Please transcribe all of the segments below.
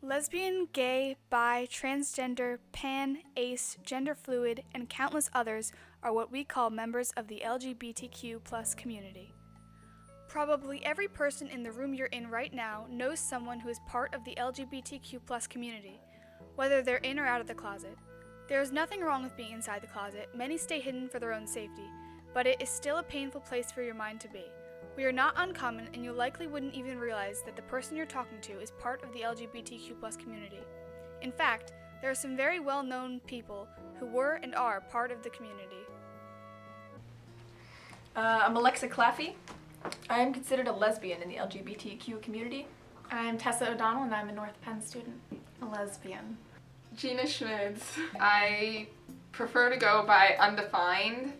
Lesbian, gay, bi, transgender, pan, ace, gender fluid, and countless others are what we call members of the LGBTQ community. Probably every person in the room you're in right now knows someone who is part of the LGBTQ community, whether they're in or out of the closet. There is nothing wrong with being inside the closet. Many stay hidden for their own safety, but it is still a painful place for your mind to be. We are not uncommon, and you likely wouldn't even realize that the person you're talking to is part of the LGBTQ community. In fact, there are some very well-known people who were and are part of the community. I'm Alexa Claffey. I am considered a lesbian in the LGBTQ community. I'm Tessa O'Donnell and I'm a North Penn student, a lesbian. Gina Schmitz. I prefer to go by undefined.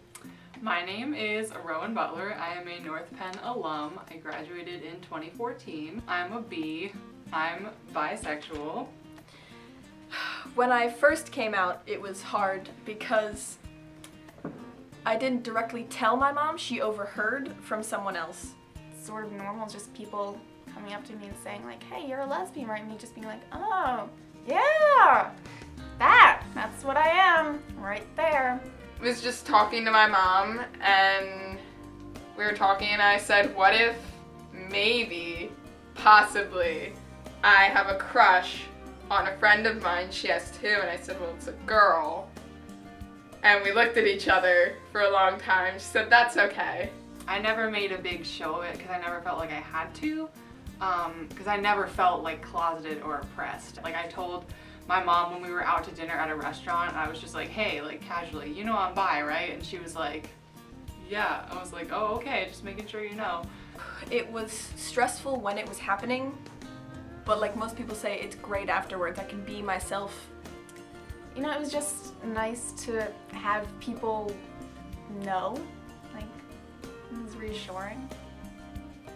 My name is Rowan Butler. I am a North Penn alum. I graduated in 2014. I'm a B. I'm bisexual. When I first came out, it was hard because I didn't directly tell my mom. She overheard from someone else. It's sort of normal, just people coming up to me and saying like, hey, you're a lesbian, right? And me just being like, oh, yeah, that's what I am, right there. I was just talking to my mom and we were talking and I said, what if maybe, possibly, I have a crush on a friend of mine, she has too, and I said, well, it's a girl. And we looked at each other for a long time. She said, that's okay. I never made a big show of it because I never felt like I had to, because I never felt like closeted or oppressed. Like I told my mom when we were out to dinner at a restaurant, I was just like, hey, like casually, you know I'm bi, right? And she was like, yeah. I was like, oh, okay, just making sure you know. It was stressful when it was happening, but like most people say, it's great afterwards. I can be myself. You know, it was just nice to have people know, like, it was reassuring.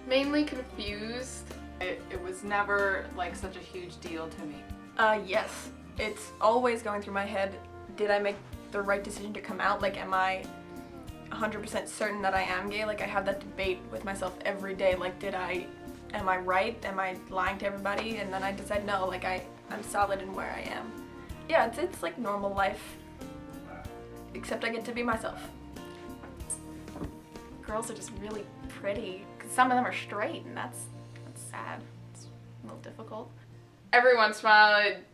Mainly confused. It was never like such a huge deal to me. Yes. It's always going through my head, did I make the right decision to come out? Like, am I 100% certain that I am gay? Like, I have that debate with myself every day, like, am I right? Am I lying to everybody? And then I decide no, like, I'm solid in where I am. Yeah, it's like normal life, except I get to be myself. Girls are just really pretty, because some of them are straight, and that's sad. It's a little difficult. Every once in a while it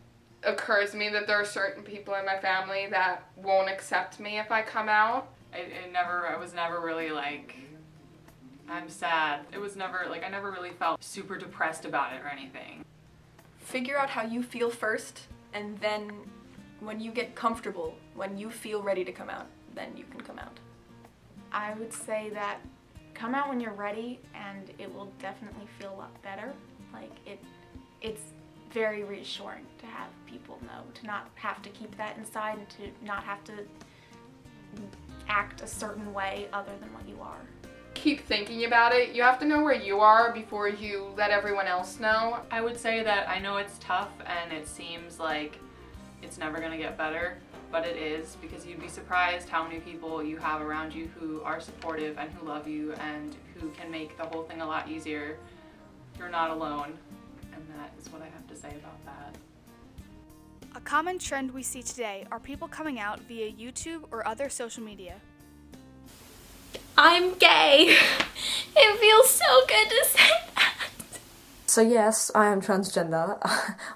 occurs to me that there are certain people in my family that won't accept me if I come out. I was never really like, I'm sad. It was never like, I never really felt super depressed about it or anything. Figure out how you feel first, and then when you get comfortable, when you feel ready to come out, then you can come out. I would say that come out when you're ready, and it will definitely feel a lot better. Like, it's very reassuring to have people know, to not have to keep that inside and to not have to act a certain way other than what you are. Keep thinking about it. You have to know where you are before you let everyone else know. I would say that I know it's tough and it seems like it's never gonna get better, but it is, because you'd be surprised how many people you have around you who are supportive and who love you and who can make the whole thing a lot easier. You're not alone, and that is what I have to say about that. A common trend we see today are people coming out via YouTube or other social media. I'm gay. It feels so good to say that. So yes, I am transgender.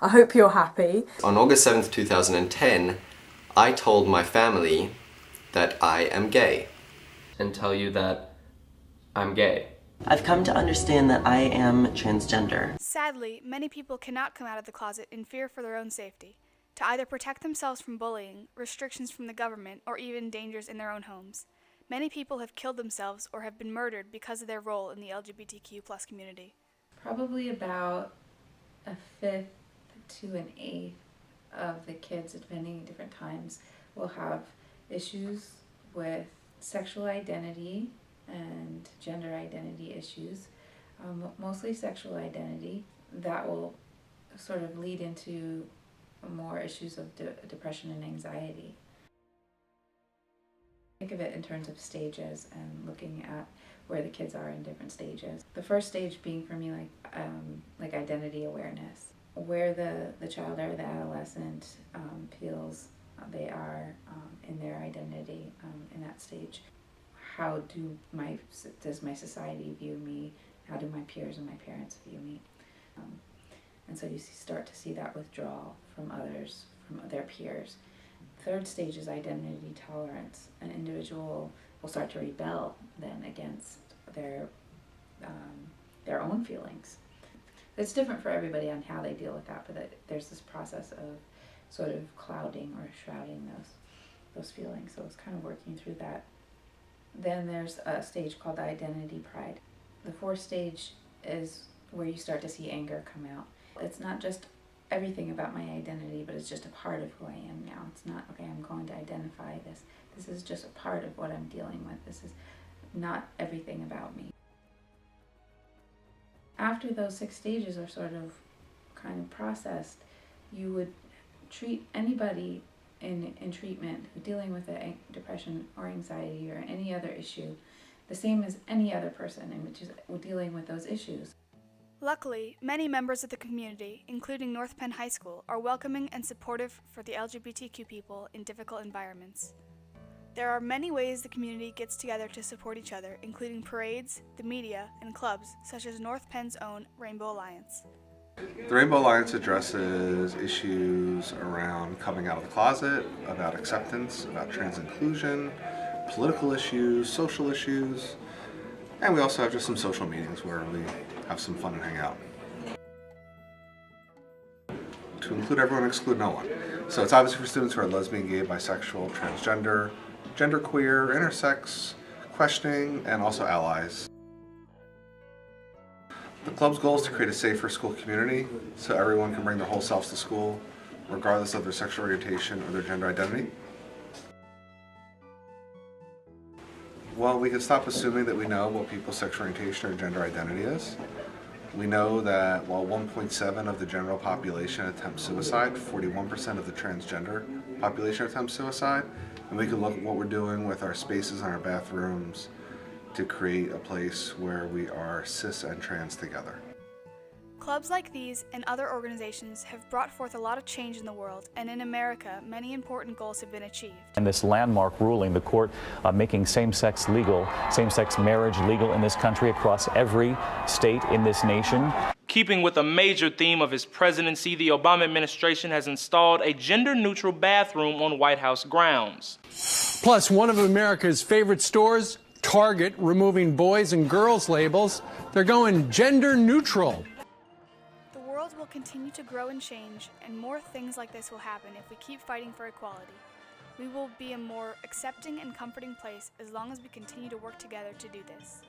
I hope you're happy. On August 7th, 2010, I told my family that I am gay. And tell you that I'm gay. I've come to understand that I am transgender. Sadly, many people cannot come out of the closet in fear for their own safety, to either protect themselves from bullying, restrictions from the government, or even dangers in their own homes. Many people have killed themselves or have been murdered because of their role in the LGBTQ community. Probably about a fifth to an eighth of the kids, depending at different times, will have issues with sexual identity and gender identity issues, mostly sexual identity, that will sort of lead into more issues of depression and anxiety. Think of it in terms of stages and looking at where the kids are in different stages. The first stage being for me like identity awareness. where the child or the adolescent feels they are in their identity in that stage. How does my society view me? How do my peers and my parents view me? And so you start to see that withdrawal from others, from their peers. Third stage is identity tolerance. An individual will start to rebel then against their own feelings. It's different for everybody on how they deal with that, but there's this process of sort of clouding or shrouding those feelings. So it's kind of working through that. Then there's a stage called identity pride. The fourth stage is where you start to see anger come out. It's not just everything about my identity, but it's just a part of who I am now. It's not, okay, I'm going to identify this. This is just a part of what I'm dealing with. This is not everything about me. After those 6 stages are sort of kind of processed, you would treat anybody in treatment dealing with depression or anxiety or any other issue the same as any other person, and which is dealing with those issues. Luckily, many members of the community, including North Penn High School, are welcoming and supportive for the LGBTQ people in difficult environments. There are many ways the community gets together to support each other, including parades, the media, and clubs such as North Penn's own Rainbow Alliance. The Rainbow Alliance addresses issues around coming out of the closet, about acceptance, about trans inclusion, political issues, social issues, and we also have just some social meetings where we have some fun and hang out. To include everyone, exclude no one. So it's obviously for students who are lesbian, gay, bisexual, transgender, genderqueer, intersex, questioning, and also allies. The club's goal is to create a safer school community so everyone can bring their whole selves to school, regardless of their sexual orientation or their gender identity. Well, we can stop assuming that we know what people's sexual orientation or gender identity is. We know that while 1.7% of the general population attempts suicide, 41% of the transgender population attempts suicide. And we can look at what we're doing with our spaces and our bathrooms to create a place where we are cis and trans together. Clubs like these and other organizations have brought forth a lot of change in the world, and in America, many important goals have been achieved. And this landmark ruling, the court making same-sex marriage legal in this country across every state in this nation. Keeping with a major theme of his presidency, the Obama administration has installed a gender-neutral bathroom on White House grounds. Plus, one of America's favorite stores, Target, removing boys and girls labels. They're going gender neutral. The world will continue to grow and change, and more things like this will happen if we keep fighting for equality. We will be a more accepting and comforting place as long as we continue to work together to do this.